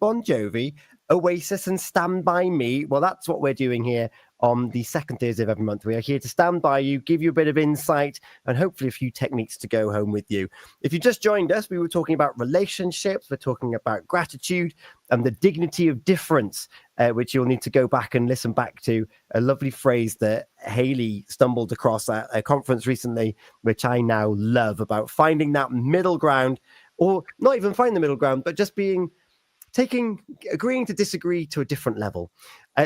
Bon Jovi, Oasis, and Stand By Me. Well, that's what we're doing here on the second Thursday of every month. We are here to stand by you, give you a bit of insight, and hopefully a few techniques to go home with you. If you just joined us, we were talking about relationships, we're talking about gratitude and the dignity of difference, which you'll need to go back and listen back to. A lovely phrase that Hayley stumbled across at a conference recently, which I now love, about finding that middle ground, or not even find the middle ground, but just agreeing to disagree to a different level.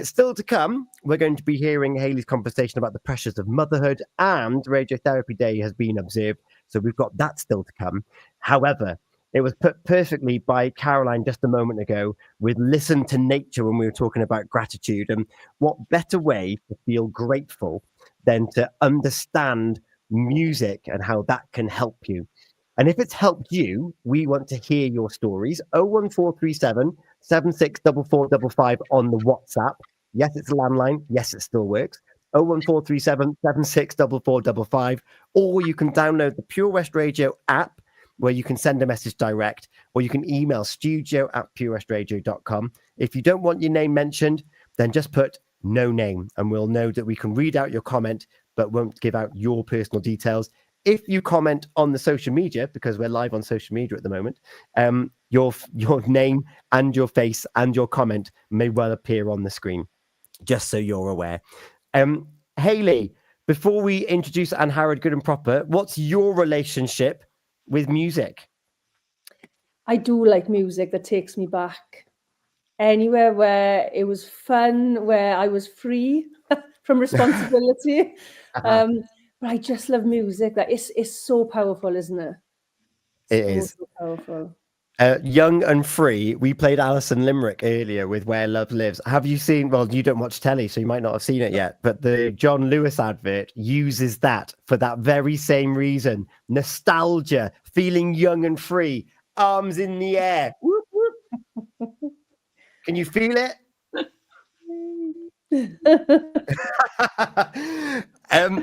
Still to come, we're going to be hearing Hayley's conversation about the pressures of motherhood, and Radiotherapy Day has been observed, so we've got that still to come. However, it was put perfectly by Caroline just a moment ago with listen to nature when we were talking about gratitude. And what better way to feel grateful than to understand music and how that can help you? And if it's helped you, we want to hear your stories. 01437 764455 on the WhatsApp. Yes, it's a landline. Yes, it still works. 01437 764455. Or you can download the Pure West Radio app, where you can send a message direct, or you can email studio@purewestradio.com. If you don't want your name mentioned, then just put no name, and we'll know that we can read out your comment, but won't give out your personal details. If you comment on the social media, because we're live on social media at the moment, your name and your face and your comment may well appear on the screen, just so you're aware. Hayley, before we introduce Angharad Good and Proper, what's your relationship with music? I do like music that takes me back anywhere where it was fun, where I was free from responsibility. But I just love music. That it's so powerful, isn't it? It is so powerful. Young and Free. We played Alison Limerick earlier with Where Love Lives. Have you seen? Well, you don't watch telly, so you might not have seen it yet. But the John Lewis advert uses that for that very same reason: nostalgia, feeling young and free, arms in the air. Whoop, whoop. Can you feel it?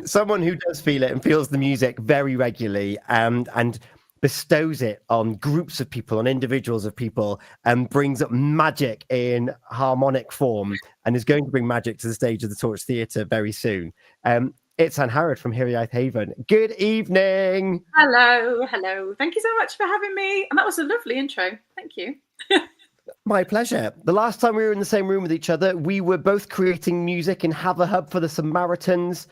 Someone who does feel it and feels the music very regularly and bestows it on groups of people, on individuals of people, and brings up magic in harmonic form, and is going to bring magic to the stage of the Torch Theatre very soon. It's Angharad from Hiraeth Haven. Good evening. Hello. Thank you so much for having me. And that was a lovely intro. Thank you. My pleasure. The last time we were in the same room with each other, we were both creating music in Have a Hub for the Samaritans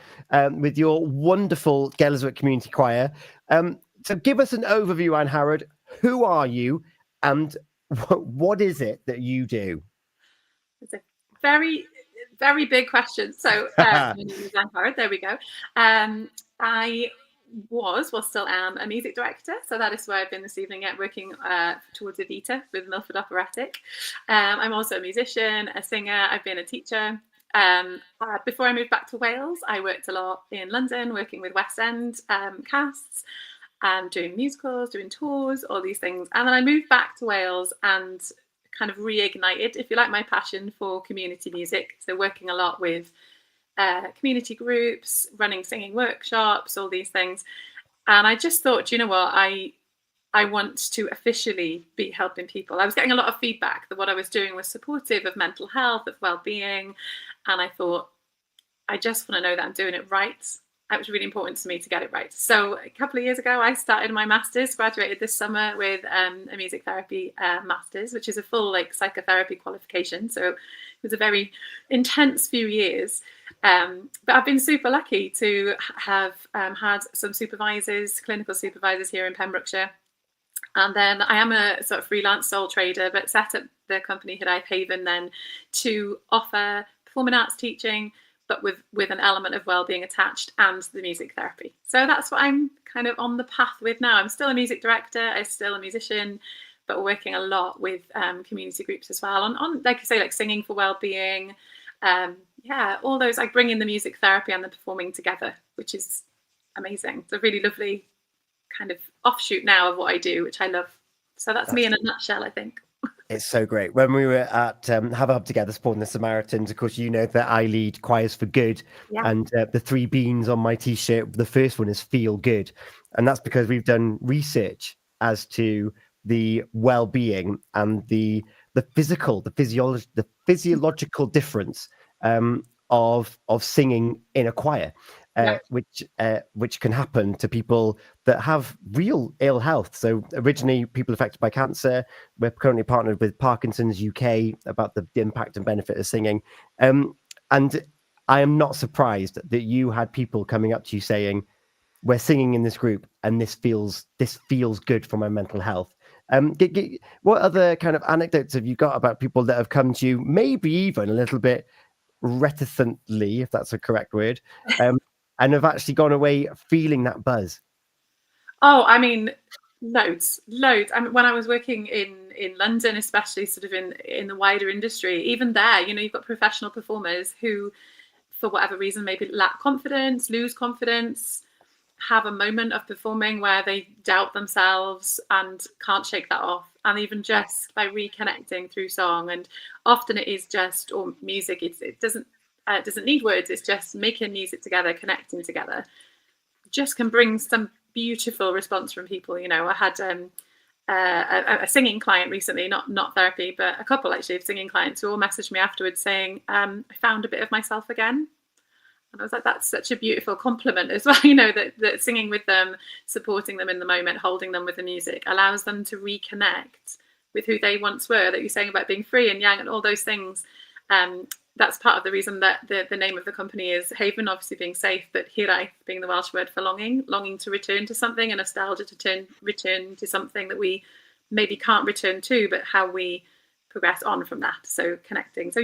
with your wonderful Gellerswick Community Choir. So give us an overview, Angharad. Who are you and what is it that you do? It's a very, very big question. So my name is Angharad. There we go. I still am a music director, so that is where I've been this evening working towards Evita with Milford Operatic. I'm also a musician, a singer. I've been a teacher. Before I moved back to Wales, I worked a lot in London, working with West End casts, doing musicals, doing tours, all these things. And then I moved back to Wales and kind of reignited, if you like, my passion for community music. So working a lot with community groups, running singing workshops, all these things. And I just thought, you know what, I want to officially be helping people. I was getting a lot of feedback that what I was doing was supportive of mental health, of well-being. And I thought, I just want to know that I'm doing it right. It was really important to me to get it right. So a couple of years ago, I started my master's, graduated this summer with a music therapy master's, which is a full psychotherapy qualification. So it was a very intense few years. But I've been super lucky to have had some supervisors, clinical supervisors here in Pembrokeshire. And then I am a sort of freelance sole trader, but set up the company Hiraeth Haven then to offer performing arts teaching, but with an element of well-being attached and the music therapy. So that's what I'm kind of on the path with now. I'm still a music director, I'm still a musician, but working a lot with community groups as well on like I say, like singing for well-being. All those, like bringing the music therapy and the performing together, which is amazing. It's a really lovely kind of offshoot now of what I do, which I love. So that's me in a nutshell, I think. It's so great. When we were at Have a Hub together supporting the Samaritans, of course, you know that I lead Choirs for Good. Yeah. And the 3 beans on my T-shirt, the first one is Feel Good. And that's because we've done research as to the well-being and the physiological difference of singing in a choir, which can happen to people that have real ill health. So originally, people affected by cancer. We're currently partnered with Parkinson's UK about the impact and benefit of singing, and I am not surprised that you had people coming up to you saying, "We're singing in this group, and this feels good for my mental health." What other kind of anecdotes have you got about people that have come to you, maybe even a little bit reticently, if that's a correct word, and have actually gone away feeling that buzz? Oh, I mean, loads. I mean, when I was working in London, especially sort of in the wider industry, even there, you've got professional performers who, for whatever reason, maybe lack confidence, lose confidence, have a moment of performing where they doubt themselves and can't shake that off. And even just by reconnecting through song, and often it is just, or music, it doesn't need words. It's just making music together, connecting together, just can bring some beautiful response from people. I had a singing client recently, not therapy, but a couple actually of singing clients who all messaged me afterwards saying, I found a bit of myself again. And I was like, that's such a beautiful compliment as well, that singing with them, supporting them in the moment, holding them with the music allows them to reconnect with who they once were, that you're saying about being free and young and all those things. That's part of the reason that the name of the company is Haven, obviously being safe, but Hiraeth being the Welsh word for longing to return to something, and nostalgia to return to something that we maybe can't return to, but how we progress on from that. So connecting. So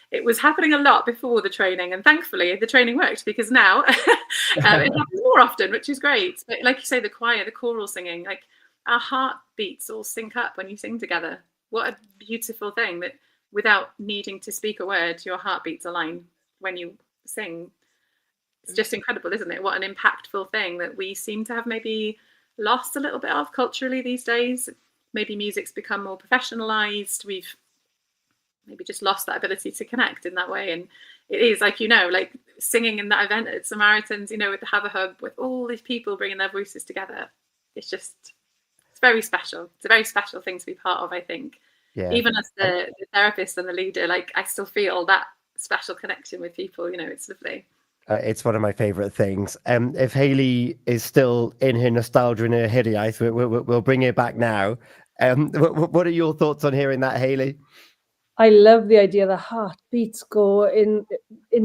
it was happening a lot before the training, and thankfully the training worked, because now it happens more often, which is great. But like you say, the choir, the choral singing, like our heartbeats all sync up when you sing together. What a beautiful thing that without needing to speak a word, your heartbeats align when you sing. It's just incredible, isn't it? What an impactful thing that we seem to have maybe lost a little bit of culturally these days. Maybe music's become more professionalized. We've maybe just lost that ability to connect in that way. And it is like singing in that event at Samaritans, with the Have a Hub, with all these people bringing their voices together. It's very special. It's a very special thing to be part of, I think. Yeah. Even as the therapist and the leader, I still feel that special connection with people. It's lovely. It's one of my favourite things. If Hayley is still in her nostalgia and her Hiraeth, we'll bring her back now. What are your thoughts on hearing that, Hayley? I love the idea that heartbeats go in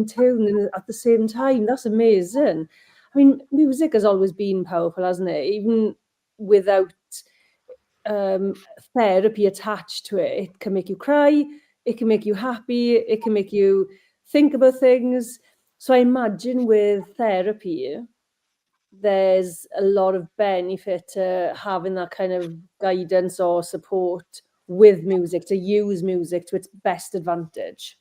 tune at the same time. That's amazing. I mean, music has always been powerful, hasn't it? Even without therapy attached to it. It can make you cry, it can make you happy, it can make you think about things. So I imagine with therapy, there's a lot of benefit to having that kind of guidance or support with music, to use music to its best advantage.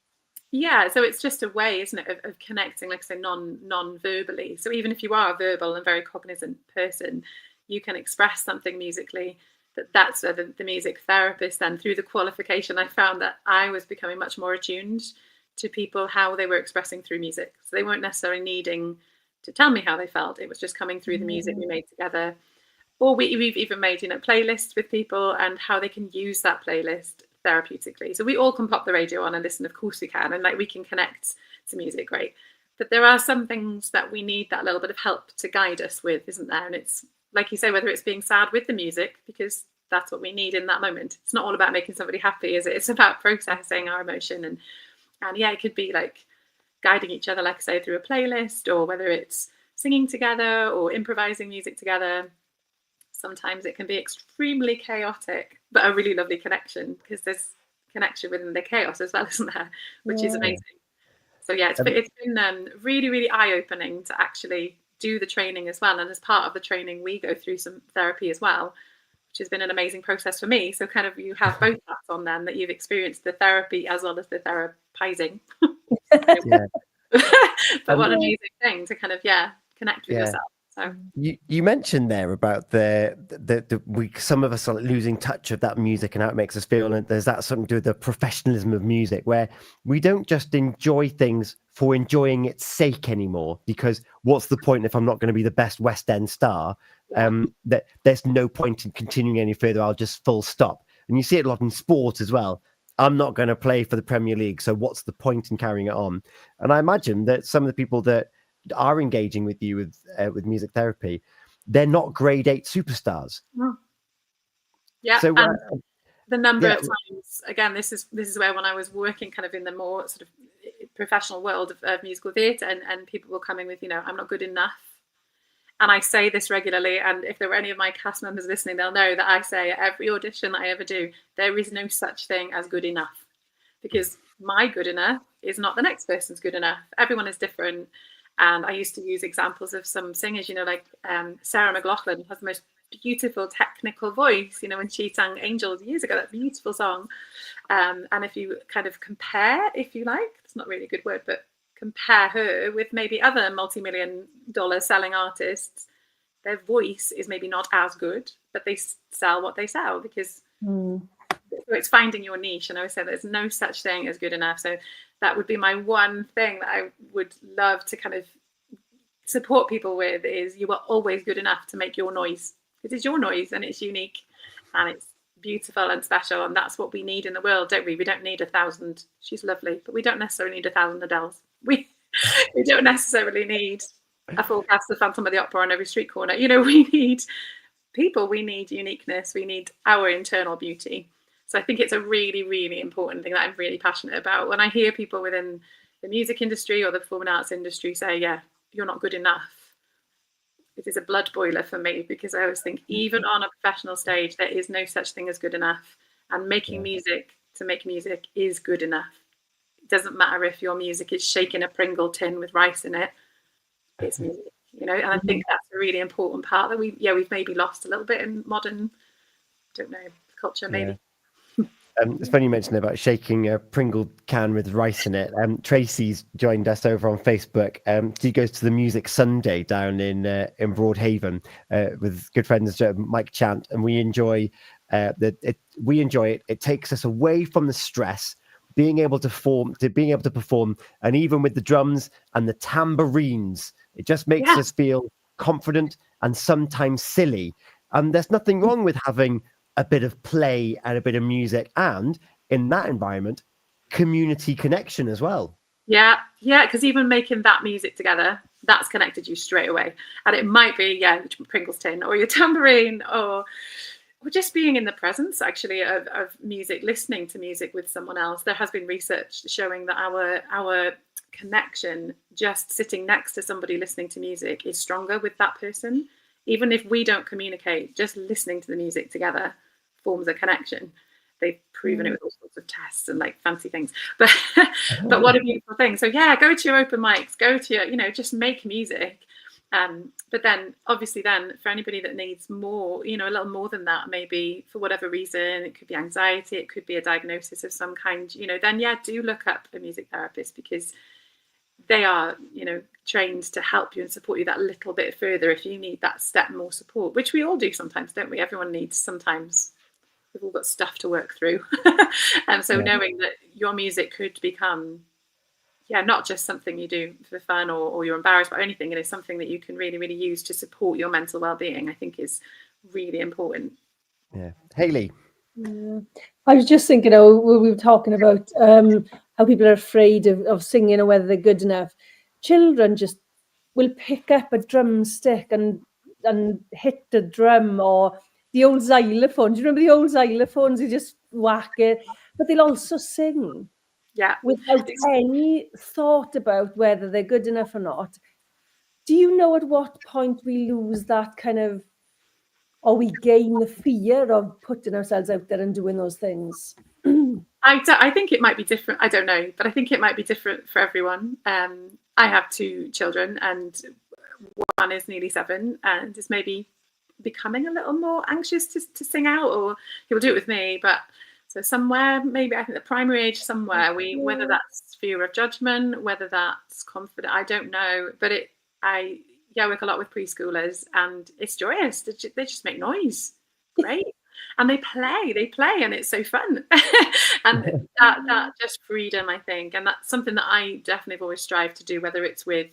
Yeah, so it's just a way, isn't it, of connecting, like I say, non-verbally. So even if you are a verbal and very cognizant person, you can express something musically. That's where the music therapist, then through the qualification, I found that I was becoming much more attuned to people, how they were expressing through music. So they weren't necessarily needing to tell me how they felt. It was just coming through the music we made together. Or we've even made, playlists with people and how they can use that playlist therapeutically. So we all can pop the radio on and listen, of course we can, and we can connect to music, great. But there are some things that we need that little bit of help to guide us with, isn't there? And it's like you say, whether it's being sad with the music, because that's what we need in that moment. It's not all about making somebody happy, is it? It's about processing our emotion. And yeah, it could be like guiding each other, like I say, through a playlist, or whether it's singing together or improvising music together. Sometimes it can be extremely chaotic, but a really lovely connection, because there's connection within the chaos as well, isn't there? Which is amazing. So yeah, it's been really, really eye-opening to actually do the training as well. And as part of the training, we go through some therapy as well, which has been an amazing process for me. So kind of you have both hats on then, that you've experienced the therapy as well as the therapizing. But what an amazing thing to kind of, connect with yourself. So you mentioned there about some of us are losing touch of that music and how it makes us feel, and there's that something to do with the professionalism of music, where we don't just enjoy things for enjoying its sake anymore, because what's the point if I'm not going to be the best West End star? That there's no point in continuing any further. I'll just full stop. and you see it a lot in sport as well. I'm not going to play for the Premier League, so what's the point in carrying it on? And I imagine that some of the people that are engaging with you with music therapy, they're not grade 8 superstars. Yeah, so and the number of times, again, this is where, when I was working kind of in the more sort of professional world of musical theatre, and people were coming with, I'm not good enough. And I say this regularly, and if there were any of my cast members listening, they'll know that I say at every audition that I ever do, there is no such thing as good enough, because my good enough is not the next person's good enough. Everyone is different. And I used to use examples of some singers, like Sarah McLachlan has the most beautiful technical voice, when she sang Angels years ago, that beautiful song. And if you kind of compare, if you like, it's not really a good word, but compare her with maybe other multi-million-dollar selling artists, their voice is maybe not as good, but they sell what they sell, because it's finding your niche. And I always say there's no such thing as good enough. So that would be my one thing that I would love to kind of support people with, is you are always good enough to make your noise. It is your noise, and it's unique, and it's beautiful and special, and that's what we need in the world, don't we? We don't need 1,000. She's lovely, but we don't necessarily need 1,000 Adeles. We don't necessarily need a full cast of Phantom of the Opera on every street corner. We need people. We need uniqueness. We need our internal beauty. So I think it's a really, really important thing that I'm really passionate about. When I hear people within the music industry or the performing arts industry say, "Yeah, you're not good enough," it is a blood boiler for me, because I always think, even on a professional stage, there is no such thing as good enough. And making music to make music is good enough. It doesn't matter if your music is shaking a Pringle tin with rice in it. It's music, and I think that's a really important part that we've maybe lost a little bit in modern, culture, maybe. It's funny you mentioned about shaking a Pringle can with rice in it. Tracy's joined us over on Facebook. She goes to the Music Sunday down in Broadhaven with good friends Mike Chant, and we enjoy it. It takes us away from the stress, being able to perform, and even with the drums and the tambourines, it just makes us feel confident and sometimes silly. And there's nothing wrong with having a bit of play and a bit of music, and in that environment, community connection as well. Yeah, because even making that music together, that's connected you straight away. And it might be, Pringles tin or your tambourine, or just being in the presence, actually, of music, listening to music with someone else. There has been research showing that our connection, just sitting next to somebody listening to music, is stronger with that person. Even if we don't communicate, just listening to the music together forms a connection. They've proven it with all sorts of tests and like fancy things. But what a beautiful thing. So go to your open mics, go to your, just make music. But then obviously for anybody that needs more, a little more than that, maybe for whatever reason, it could be anxiety, it could be a diagnosis of some kind, then do look up a music therapist, because they are, trained to help you and support you that little bit further if you need that step more support, which we all do sometimes, don't we? Everyone needs sometimes. We've all got stuff to work through. And so knowing that your music could become, not just something you do for fun or you're embarrassed by anything, it is something that you can really, really use to support your mental well-being, I think is really important. Yeah. Hayley. Yeah. I was just thinking, we were talking about how people are afraid of singing or whether they're good enough. Children just will pick up a drumstick and hit the drum, or the old xylophone. Do you remember the old xylophones? You just whack it. But they'll also sing. Yeah. Without any thought about whether they're good enough or not. Do you know at what point we lose that kind of, or we gain the fear of putting ourselves out there and doing those things? I think it might be different. I don't know, but I think it might be different for everyone. I have 2 children, and one is nearly 7 and is maybe becoming a little more anxious to sing out, or he will do it with me. But so somewhere, maybe I think the primary age, somewhere, whether that's fear of judgment, whether that's confident, I don't know. But I work a lot with preschoolers, and it's joyous. They just make noise. Great. And they play, and it's so fun. And that just freedom, I think. And that's something that I definitely have always strived to do, whether it's with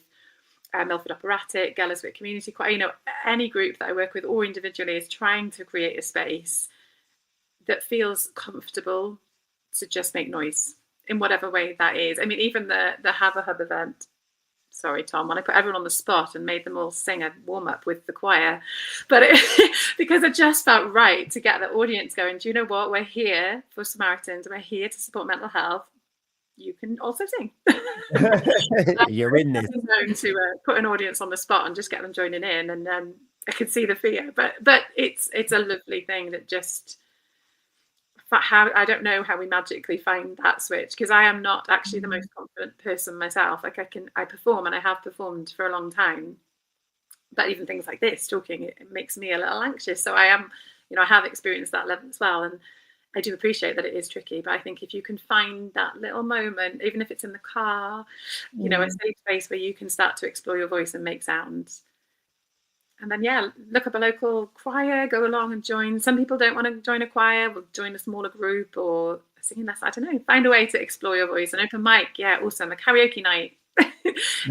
Milford Operatic, Gellerswick Community Choir, any group that I work with or individually, is trying to create a space that feels comfortable to just make noise in whatever way that is. I mean, even the Have a Hub event. Sorry, Tom, when I put everyone on the spot and made them all sing a warm-up with the choir, but because it just felt right to get the audience going, do you know what? We're here for Samaritans. We're here to support mental health. You can also sing. You're in this. To put an audience on the spot and just get them joining in, and I could see the fear, but it's a lovely thing that just, how I don't know how we magically find that switch, because I am not actually the most confident person myself. Like I perform, and I have performed for a long time, but even things like this, talking, it makes me a little anxious. So I am, I have experienced that level as well, and I do appreciate that it is tricky. But I think if you can find that little moment, even if it's in the car, a safe space where you can start to explore your voice and make sounds. And then, look up a local choir, go along and join. Some people don't want to join a choir, will join a smaller group or a singing lesson. I don't know. Find a way to explore your voice. An open mic, awesome. A karaoke night.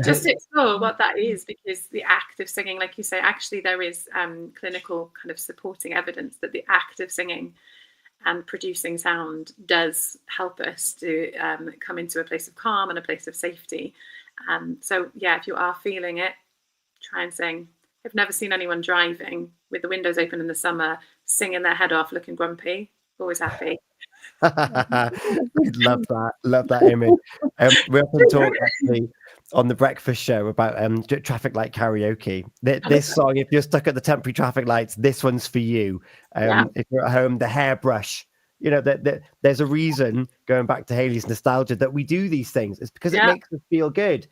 Just to explore what that is, because the act of singing, like you say, actually there is clinical kind of supporting evidence that the act of singing and producing sound does help us to come into a place of calm and a place of safety. So, if you are feeling it, try and sing. I've never seen anyone driving with the windows open in the summer, singing their head off, looking grumpy, always happy. Love that image. We often talk actually on the breakfast show about traffic light karaoke. This song, if you're stuck at the temporary traffic lights, this one's for you. If you're at home, the hairbrush. There's a reason, going back to Hayley's nostalgia, that we do these things. It's because it makes us feel good,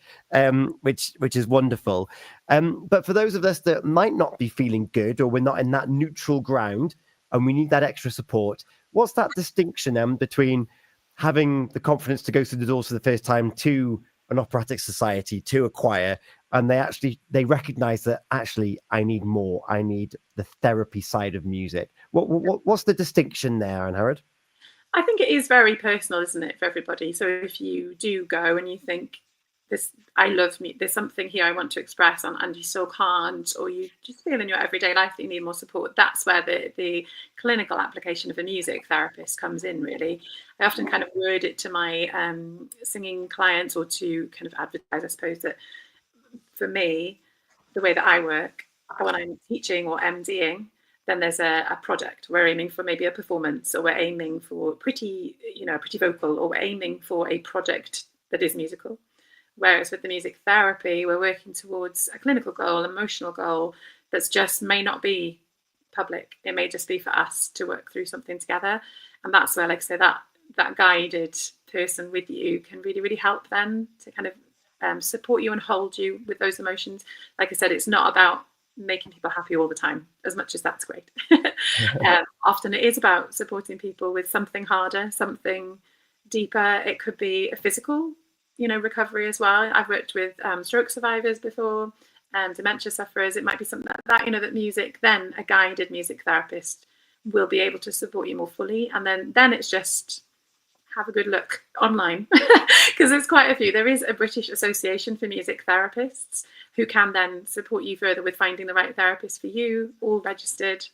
which is wonderful. But for those of us that might not be feeling good, or we're not in that neutral ground and we need that extra support, what's that distinction between having the confidence to go through the doors for the first time to an operatic society, to a choir, and they recognize that actually I need more. I need the therapy side of music. What's the distinction there, Angharad? I think it is very personal, isn't it, for everybody? So if you do go and you think, I love me, there's something here I want to express, and you still can't, or you just feel in your everyday life that you need more support, that's where the clinical application of a music therapist comes in, really. I often kind of word it to my singing clients, or to kind of advertise, I suppose, that for me, the way that I work, when I'm teaching or MDing, then there's a project. We're aiming for maybe a performance, or we're aiming for pretty vocal, or we're aiming for a project that is musical. Whereas with the music therapy, we're working towards a clinical goal, emotional goal that's just may not be public. It may just be for us to work through something together. And that's where, like I say, that guided person with you can really, really help them to kind of support you and hold you with those emotions. Like I said, it's not about making people happy all the time, as much as that's great. Often it is about supporting people with something harder, something deeper. It could be a physical recovery as well. I've worked with stroke survivors before, dementia sufferers. It might be something like that, that music, then a guided music therapist will be able to support you more fully. And then it's just have a good look online, because there's quite a few. There is a British Association for Music Therapists who can then support you further with finding the right therapist for you, all registered.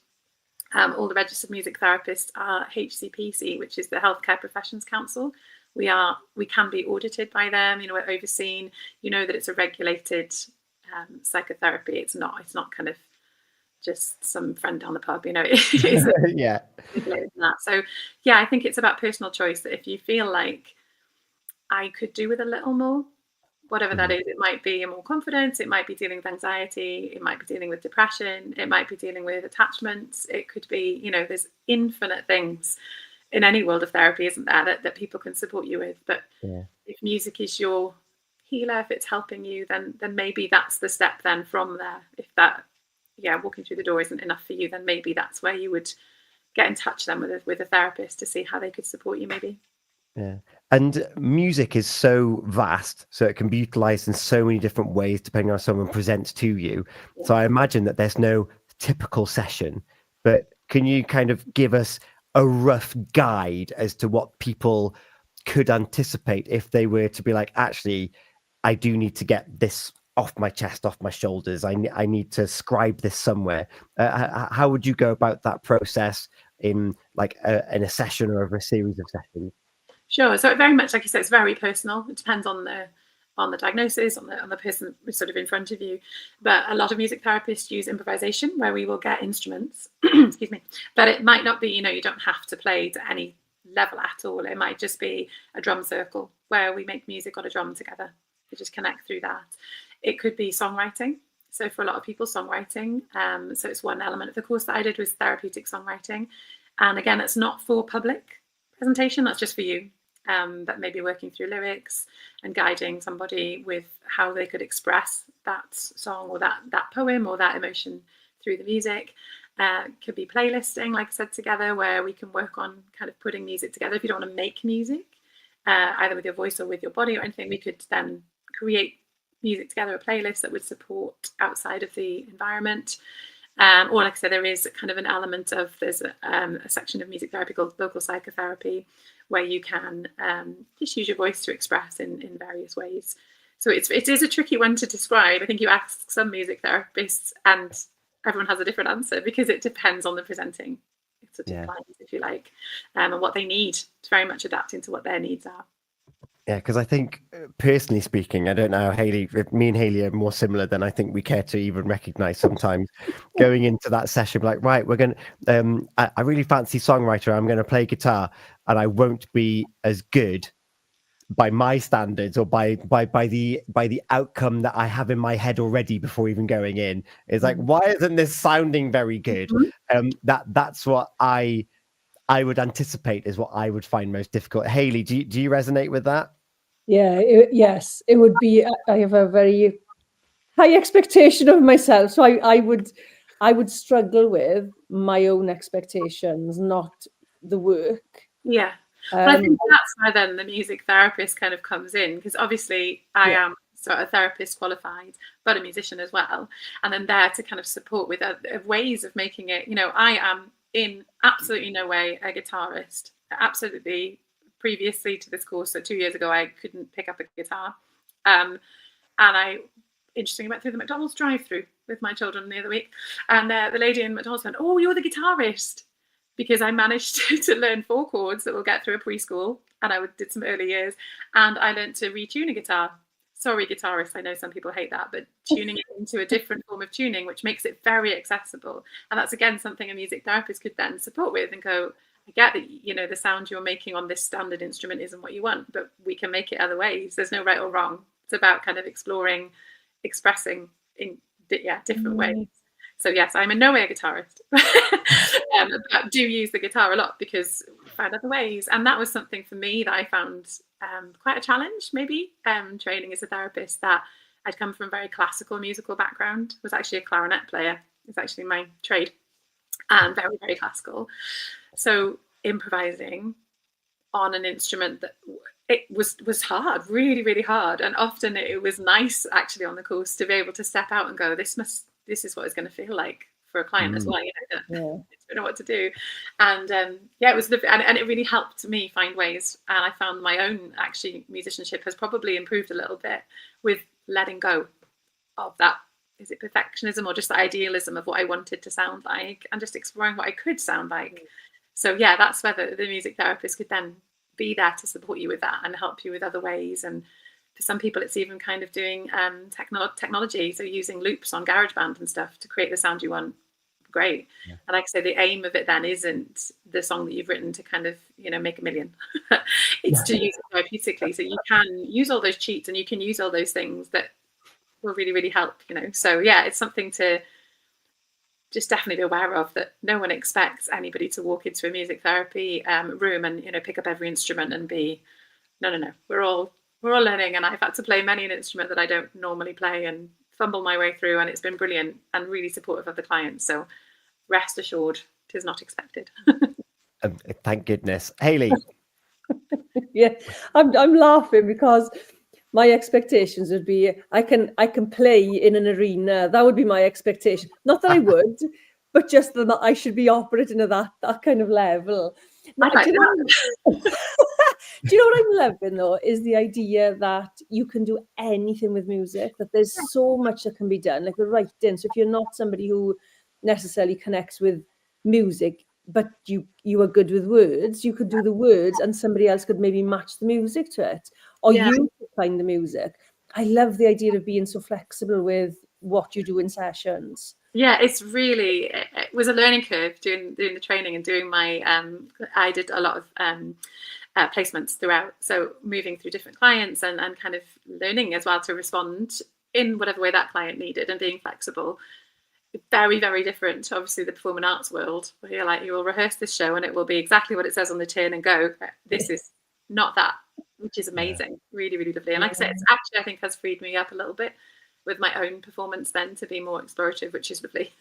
All the registered music therapists are HCPC, which is the Healthcare Professions Council. We can be audited by them. We're overseen. That it's a regulated psychotherapy. It's not kind of just some friend down the pub. It's regulated than that. So I think it's about personal choice. That if you feel like I could do with a little more, whatever that is, it might be more confidence. It might be dealing with anxiety. It might be dealing with depression. It might be dealing with attachments. It could be, there's infinite things in any world of therapy, isn't there, that people can support you with. But if music is your healer, if it's helping you, then maybe that's the step then from there. If that, walking through the door isn't enough for you, then maybe that's where you would get in touch then with a therapist to see how they could support you maybe. Yeah. And music is so vast, so it can be utilized in so many different ways depending on how someone presents to you. Yeah. So I imagine that there's no typical session, but can you kind of give us a rough guide as to what people could anticipate if they were to be like, actually, I do need to get this off my chest, off my shoulders. I need to scribe this somewhere. How would you go about that process? in like in a session or over a series of sessions? Sure. So it very much, like you said, it's very personal. It depends on the diagnosis, on the person sort of in front of you. But a lot of music therapists use improvisation, where we will get instruments, excuse me, but it might not be, you don't have to play to any level at all. It might just be a drum circle where we make music on a drum together. We just connect through that. It could be songwriting. So for a lot of people, songwriting. So it's one element of the course that I did was therapeutic songwriting. And again, it's not for public presentation, that's just for you. That may be working through lyrics and guiding somebody with how they could express that song or that poem or that emotion through the music. Could be playlisting, like I said, together, where we can work on kind of putting music together. If you don't want to make music, either with your voice or with your body or anything, we could then create music together, a playlist that would support outside of the environment. Or like I said, there is kind of an element of, there's a section of music therapy called local psychotherapy, where you can just use your voice to express in various ways. So it is a tricky one to describe. I think you ask some music therapists and everyone has a different answer, because it depends on the presenting sort of client, if you like, and what they need. It's very much adapting to what their needs are. Yeah, because I think, personally speaking, I don't know how Hayley, me and Hayley are more similar than I think we care to even recognize sometimes. Going into that session, like, right, we're going to, I really fancy songwriter, I'm going to play guitar, and I won't be as good by my standards or by the outcome that I have in my head already before even going in. It's like, why isn't this sounding very good? That's what I would anticipate is what I would find most difficult. Hayley, do you resonate with that? Yeah, yes, it would be. I have a very high expectation of myself, so I would struggle with my own expectations, not the work. Yeah, but I think that's where then the music therapist kind of comes in, because obviously I am sort of therapist qualified, but a musician as well, and then there to kind of support with ways of making it. I am in absolutely no way a guitarist. Absolutely, previously to this course, so 2 years ago, I couldn't pick up a guitar. And I interestingly went through the McDonald's drive-through with my children the other week, and the lady in McDonald's went, "Oh, you're the guitarist," because I managed to learn 4 chords that will get through a preschool, and I did some early years, and I learned to retune a guitar. Sorry, guitarists, I know some people hate that, but tuning it into a different form of tuning, which makes it very accessible. And that's, again, something a music therapist could then support with and go, I get that, the sound you're making on this standard instrument isn't what you want, but we can make it other ways. There's no right or wrong. It's about kind of exploring, expressing in different ways. So yes, I'm in no way a guitarist, but do use the guitar a lot because we find other ways. And that was something for me that I found quite a challenge, maybe, training as a therapist, that I'd come from a very classical musical background, was actually a clarinet player. It's actually my trade, and very, very classical. So improvising on an instrument that it was hard, really, really hard. And often it was nice actually on the course to be able to step out and go, this is what it's going to feel like for a client as well. I don't know what to do. And it was and it really helped me find ways. And I found my own actually musicianship has probably improved a little bit with letting go of that. Is it perfectionism or just the idealism of what I wanted to sound like, and just exploring what I could sound like. So yeah, that's where the music therapist could then be there to support you with that and help you with other ways. And for some people, it's even kind of doing technology, so using loops on GarageBand and stuff to create the sound you want. Great. And like I say, the aim of it then isn't the song that you've written to kind of make a million. It's to use it therapeutically, so you can use all those cheats and you can use all those things that will really, really help. So yeah, it's something to just definitely be aware of, that no one expects anybody to walk into a music therapy room and pick up every instrument and be no. We're all learning, and I've had to play many an instrument that I don't normally play and fumble my way through, and it's been brilliant and really supportive of the clients. So rest assured, it is not expected. Thank goodness. Hayley. Yeah, I'm laughing because my expectations would be I can play in an arena. That would be my expectation. Not that I would, but just that I should be operating at that kind of level. Now, do you know what I'm loving though is the idea that you can do anything with music, that there's so much that can be done, like the writing. So if you're not somebody who necessarily connects with music, but you are good with words, you could do the words and somebody else could maybe match the music to it, or Yeah. you could find the music. I love the idea of being so flexible with what you do in sessions. Yeah, it's really, it was a learning curve doing the training and doing my, I did a lot of placements throughout. So moving through different clients and kind of learning as well to respond in whatever way that client needed and being flexible. Very, very different to obviously the performing arts world, where you're like, you will rehearse this show and it will be exactly what it says on the tin and go. This is not that, which is amazing. Really, really lovely. And like I said, it's actually, I think, has freed me up a little bit with my own performance then to be more explorative, which is lovely.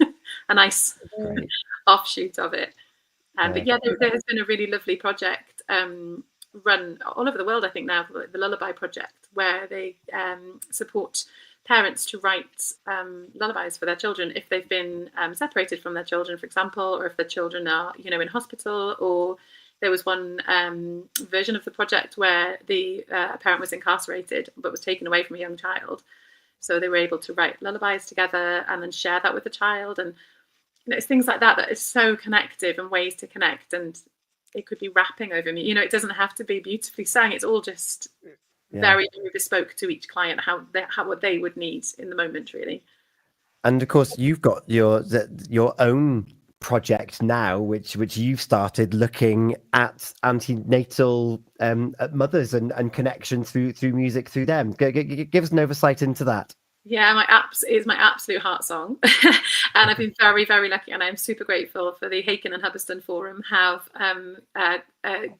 A nice offshoot of it. But yeah, there has been a really lovely project run all over the world, I think now, the Lullaby Project, where they support parents to write lullabies for their children if they've been separated from their children, for example, or if their children are, in hospital. Or there was one version of the project where the parent was incarcerated but was taken away from a young child. So they were able to write lullabies together and then share that with the child. And it's things like that that is so connective and ways to connect. And it could be rapping over me. It doesn't have to be beautifully sung. It's all just very, very bespoke to each client, how what they would need in the moment, really. And of course, you've got your own project now, which you've started looking at antenatal mothers and connection through music through them. Give us an oversight into that. Yeah, is my absolute heart song. And I've been very, very lucky, and I'm super grateful for the Haken and Hubberston Forum have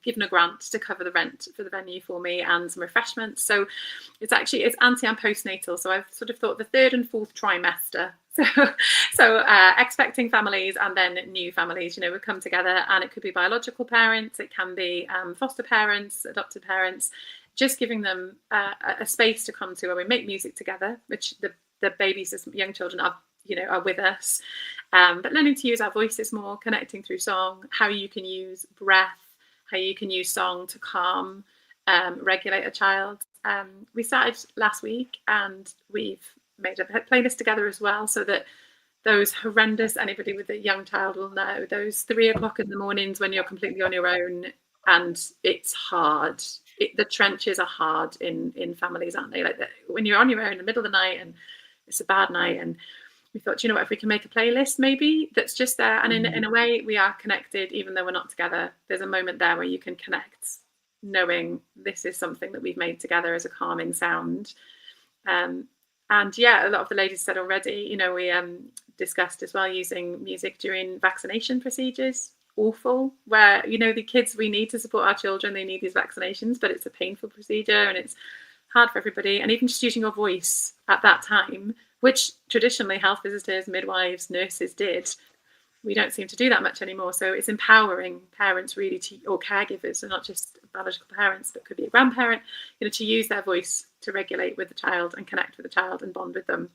given a grant to cover the rent for the venue for me and some refreshments. So it's anti and postnatal. So I've sort of thought the third and fourth trimester. So expecting families and then new families, would come together, and it could be biological parents, it can be foster parents, adopted parents. Just giving them a space to come to where we make music together, which the babies as young children are with us, but learning to use our voices more, connecting through song, how you can use breath, how you can use song to calm, regulate a child. We started last week, and we've made a playlist together as well, so that those horrendous, anybody with a young child will know, those 3 o'clock in the mornings when you're completely on your own and it's hard. The trenches are hard in families, aren't they? Like when you're on your own in the middle of the night and it's a bad night. And we thought, what, if we can make a playlist maybe that's just there, and in a way we are connected even though we're not together. There's a moment there where you can connect, knowing this is something that we've made together as a calming sound. And yeah, a lot of the ladies said already, we discussed as well using music during vaccination procedures. Awful, where the kids, we need to support our children, they need these vaccinations, but it's a painful procedure and it's hard for everybody. And even just using your voice at that time, which traditionally health visitors, midwives, nurses did, we don't seem to do that much anymore. So it's empowering parents really or caregivers, so not just biological parents, but could be a grandparent, to use their voice to regulate with the child and connect with the child and bond with them.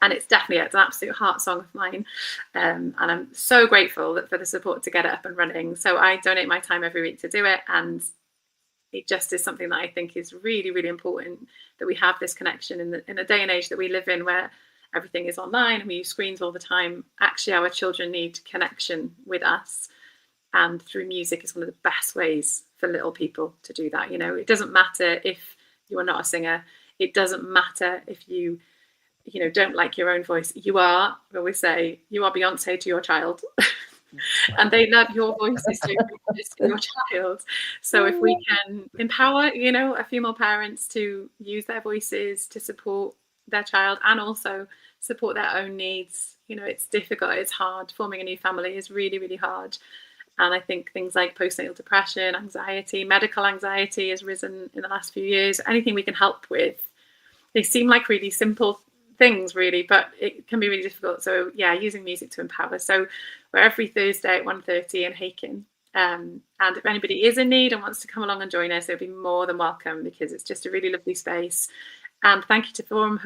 And it's an absolute heart song of mine. And I'm so grateful for the support to get it up and running. So I donate my time every week to do it. And it just is something that I think is really, really important, that we have this connection in the day and age that we live in, where everything is online and we use screens all the time. Actually, our children need connection with us. And through music is one of the best ways for little people to do that. It doesn't matter if you are not a singer. It doesn't matter if you don't like your own voice. I always say, you are Beyonce to your child. And they love your voices to your child. So if we can empower, a few more parents to use their voices to support their child and also support their own needs. It's difficult, it's hard. Forming a new family is really, really hard. And I think things like postnatal depression, anxiety, medical anxiety has risen in the last few years. Anything we can help with. They seem like really simple things, really, but it can be really difficult. So yeah, using music to empower. So we're every Thursday at 1:30 in Haken. And if anybody is in need and wants to come along and join us, they'll be more than welcome, because it's just a really lovely space. And thank you to Forum.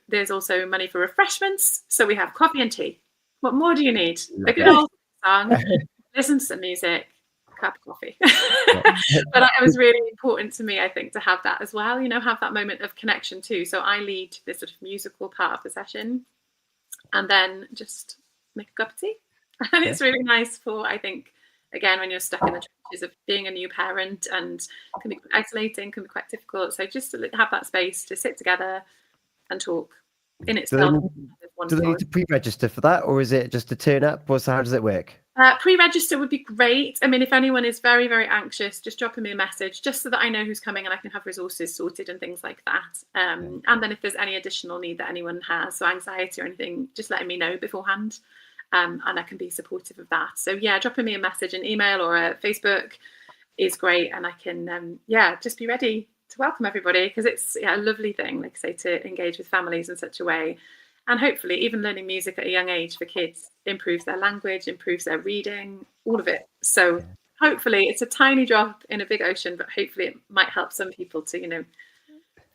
There's also money for refreshments. So we have coffee and tea. What more do you need? A good old song, listen to some music, cup of coffee. But it was really important to me, I think, to have that as well, have that moment of connection too. So I lead this sort of musical part of the session, and then just make a cup of tea And it's really nice for, I think, again, when you're stuck in the trenches of being a new parent, and can be quite isolating, can be quite difficult. So just to have that space to sit together and talk in itself is Do they wonderful. need to pre-register for that, or is it just to turn up? How does it work? Pre-register would be great. I mean, if anyone is very, very anxious, just dropping me a message, just so that I know who's coming and I can have resources sorted and things like that. And then if there's any additional need that anyone has, so anxiety or anything, just letting me know beforehand. And I can be supportive of that. So yeah, dropping me a message, an email or a Facebook is great. And I can, just be ready to welcome everybody, because it's a lovely thing, like I say, to engage with families in such a way. And hopefully even learning music at a young age for kids improves their language, improves their reading, all of it. So hopefully it's a tiny drop in a big ocean, but hopefully it might help some people to,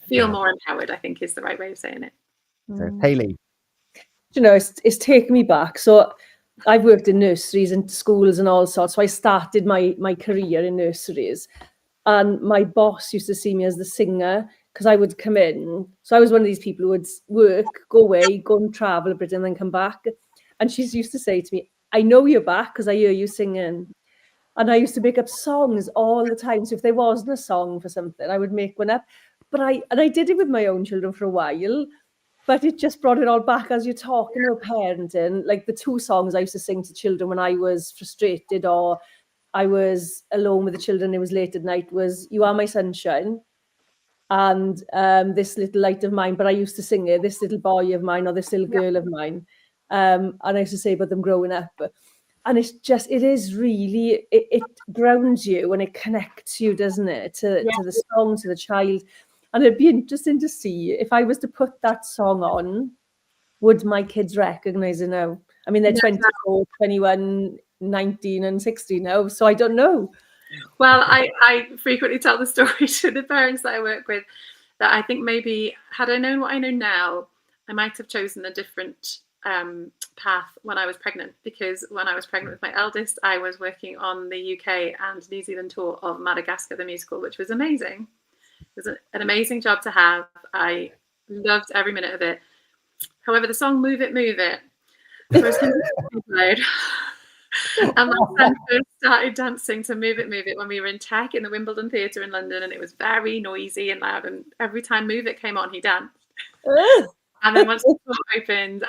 feel more empowered, I think is the right way of saying it. So, Hayley. It's taken me back. So I've worked in nurseries and schools and all sorts. So I started my career in nurseries. And my boss used to see me as the singer, because I would come in. So I was one of these people who would work, go away, go and travel a bit and then come back. And she used to say to me, I know you're back because I hear you singing. And I used to make up songs all the time. So if there wasn't a song for something, I would make one up. But I did it with my own children for a while. But it just brought it all back as you're talking about parenting. Like the 2 songs I used to sing to children when I was frustrated or I was alone with the children, it was late at night, was You Are My Sunshine and This Little Light of Mine. But I used to sing it, This Little Boy of Mine or This Little Girl of Mine. And I used to say about them growing up. And it is really, it grounds you and it connects you, doesn't it, to the song, to the child. And it'd be interesting to see if I was to put that song on, would my kids recognise it now? I mean, they're 24, 21, 19 and 16 now, so I don't know. Well, I frequently tell the story to the parents that I work with that I think maybe had I known what I know now, I might have chosen a different path when I was pregnant, because when I was pregnant with my eldest, I was working on the UK and New Zealand tour of Madagascar the musical, which was amazing. It was an amazing job to have. I loved every minute of it. However, the song Move It, Move It was played. And my son first started dancing to Move It, Move It when we were in Tech in the Wimbledon Theatre in London, and it was very noisy and loud, and every time Move It came on, he danced. And then once the tour opened,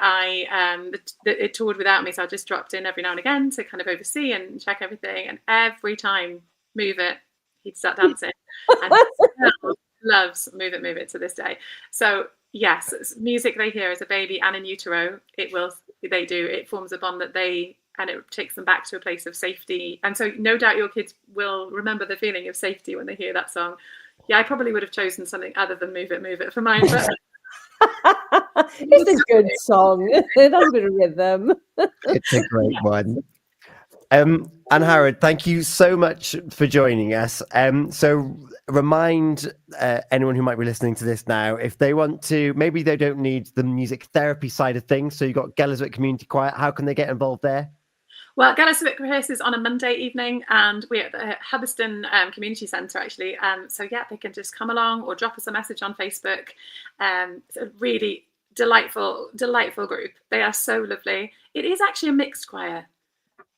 it toured without me, so I just dropped in every now and again to kind of oversee and check everything, and every time Move It, he'd start dancing. And he still loves Move It to this day. So yes, it's music they hear as a baby and in utero, it forms a bond and it takes them back to a place of safety. And so no doubt your kids will remember the feeling of safety when they hear that song. Yeah, I probably would have chosen something other than Move It for mine. But it's a good song. It has a bit of rhythm. It's a great one. Angharad, thank you so much for joining us. So remind anyone who might be listening to this now, if they want to, maybe they don't need the music therapy side of things. So you've got Gellerswick Community Choir. How can they get involved there? Well, Gellerswick rehearses on a Monday evening, and we're at the Hubberston Community Centre, actually. So yeah, they can just come along or drop us a message on Facebook. It's a really delightful group. They are so lovely. It is actually a mixed choir.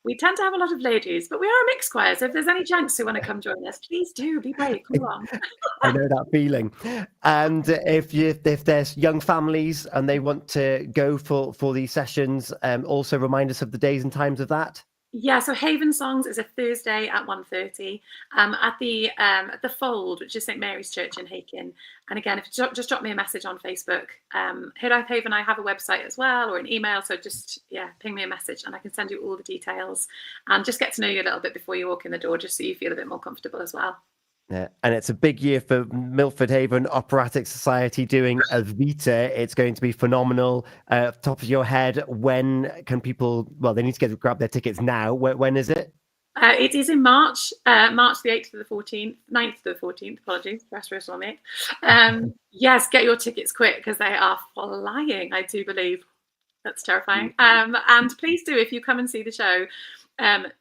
We tend to have a lot of ladies, but we are a mixed choir. So if there's any gents who want to come join us, please do. Be brave. Come along. I know that feeling. And if there's young families and they want to go for these sessions, also remind us of the days and times of that. Yeah, so Haven Songs is a Thursday at 1:30 at the Fold, which is St Mary's Church in Hakin. And again, if you just drop me a message on Facebook, Hiraeth Haven, I have a website as well, or an email. So just ping me a message and I can send you all the details and just get to know you a little bit before you walk in the door, just so you feel a bit more comfortable as well. Yeah, and it's a big year for Milford Haven Operatic Society doing a Vita. It's going to be phenomenal. Top of your head, when can people? Well, they need to grab their tickets now. When is it? It is in March, March the 8th to the 14th, 9th to the 14th. Apologies, rest on it. Yes, get your tickets quick because they are flying. I do believe that's terrifying. And please do, if you come and see the show.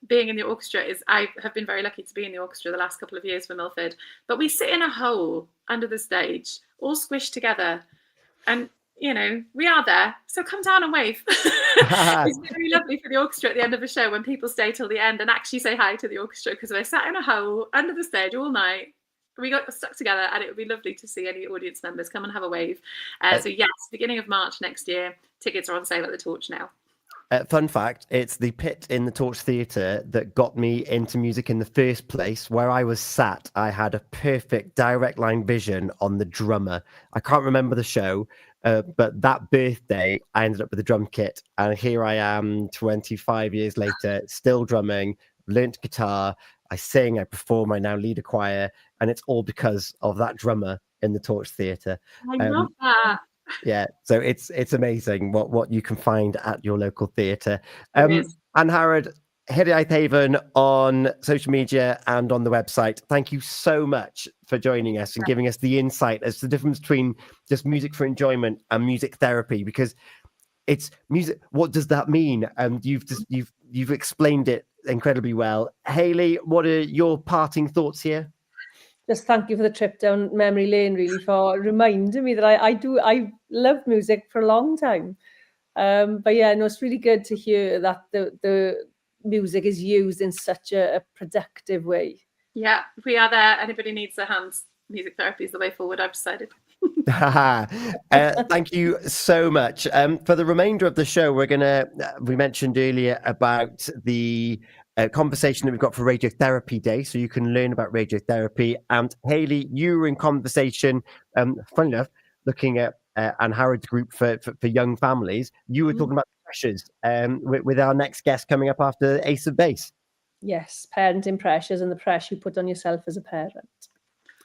Being in the orchestra I have been very lucky to be in the orchestra the last couple of years for Milford, but we sit in a hole under the stage, all squished together, and we are there. So come down and wave. It's very lovely for the orchestra at the end of a show when people stay till the end and actually say hi to the orchestra, because we're sat in a hole under the stage all night. We got stuck together, and it would be lovely to see any audience members come and have a wave. So yes, beginning of March next year. Tickets are on sale at the Torch now. Fun fact, it's the pit in the Torch Theatre that got me into music in the first place. Where I was sat, I had a perfect direct line vision on the drummer. I can't remember the show, but that birthday, I ended up with a drum kit. And here I am 25 years later, still drumming, learnt guitar, I sing, I perform, I now lead a choir. And it's all because of that drummer in the Torch Theatre. I love that. Yeah, so it's amazing what you can find at your local theatre. Angharad, Hiraeth Haven on social media and on the website. Thank you so much for joining us and giving us the insight as to the difference between just music for enjoyment and music therapy, because it's music. What does that mean? You've explained it incredibly well. Hayley, what are your parting thoughts here? Just thank you for the trip down memory lane, really, for reminding me that I love music for a long time. But yeah, no, it's really good to hear that the music is used in such a productive way. Yeah, we are there. Anybody needs their hands, music therapy is the way forward, I've decided. Thank you so much. For the remainder of the show, we mentioned earlier about the conversation that we've got for Radiotherapy Day, so you can learn about radiotherapy. And Hayley, you were in conversation, funny enough, looking at Angharad's group for young families. You were talking about pressures with our next guest coming up after Ace of Base. Yes, parenting pressures and the pressure you put on yourself as a parent.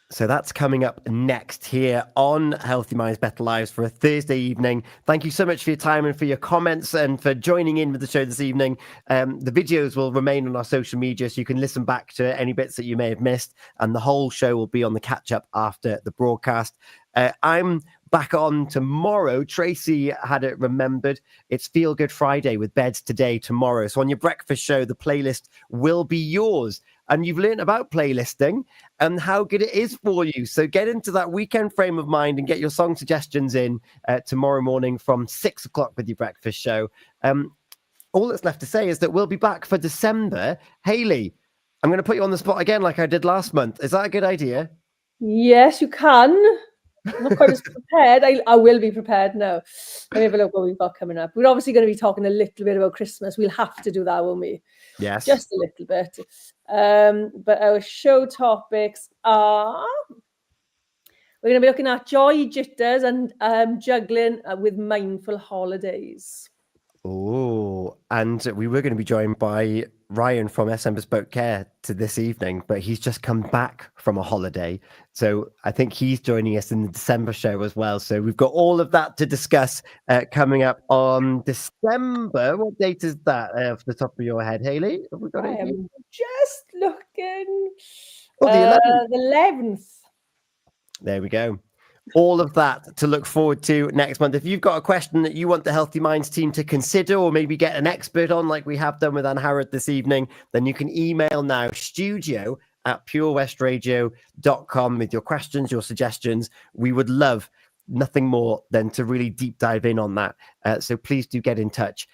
So that's coming up next here on Healthy Minds, Better Lives for a Thursday evening. Thank you so much for your time and for your comments and for joining in with the show this evening. The videos will remain on our social media, so you can listen back to any bits that you may have missed, and the whole show will be on the catch-up after the broadcast. I'm back on tomorrow. Tracy had it remembered. It's Feel Good Friday with Beds Today tomorrow. So on your breakfast show, the playlist will be yours. And you've learned about playlisting and how good it is for you. So get into that weekend frame of mind and get your song suggestions in tomorrow morning from 6 o'clock with your breakfast show. All that's left to say is that we'll be back for December. Hayley, I'm going to put you on the spot again like I did last month. Is that a good idea? Yes, you can. I'm not quite as prepared. I will be prepared now. Let me have a look what we've got coming up. We're obviously going to be talking a little bit about Christmas. We'll have to do that, won't we? Yes. Just a little bit. But our show topics are... We're going to be looking at joy, jitters, and juggling with mindful holidays. Oh, and we were going to be joined by Ryan from SM Bespoke Care to this evening, but he's just come back from a holiday. So I think he's joining us in the December show as well. So we've got all of that to discuss coming up on December. What date is that off the top of your head, Hayley? Have we got it? I'm just looking. The 11th. There we go. All of that to look forward to next month. If you've got a question that you want the Healthy Minds team to consider, or maybe get an expert on like we have done with Angharad this evening, then you can email now studio@purewestradio.com with your questions, your suggestions. We would love nothing more than to really deep dive in on that. So please do get in touch.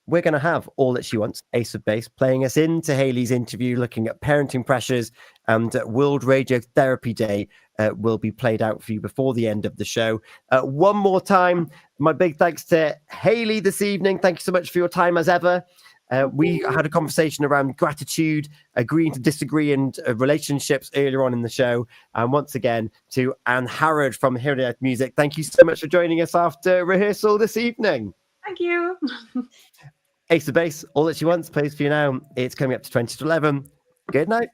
We're going to have All That She Wants, Ace of Base, playing us into Hayley's interview, looking at parenting pressures, and World Radiotherapy Day will be played out for you before the end of the show. One more time, my big thanks to Hayley this evening. Thank you so much for your time as ever. We had a conversation around gratitude, agreeing to disagree, and relationships earlier on in the show. And once again, to Angharad from Hiraeth Music, thank you so much for joining us after rehearsal this evening. Thank you. Ace of Base, All That She Wants, plays for you now. It's coming up to 20 to 11. Good night.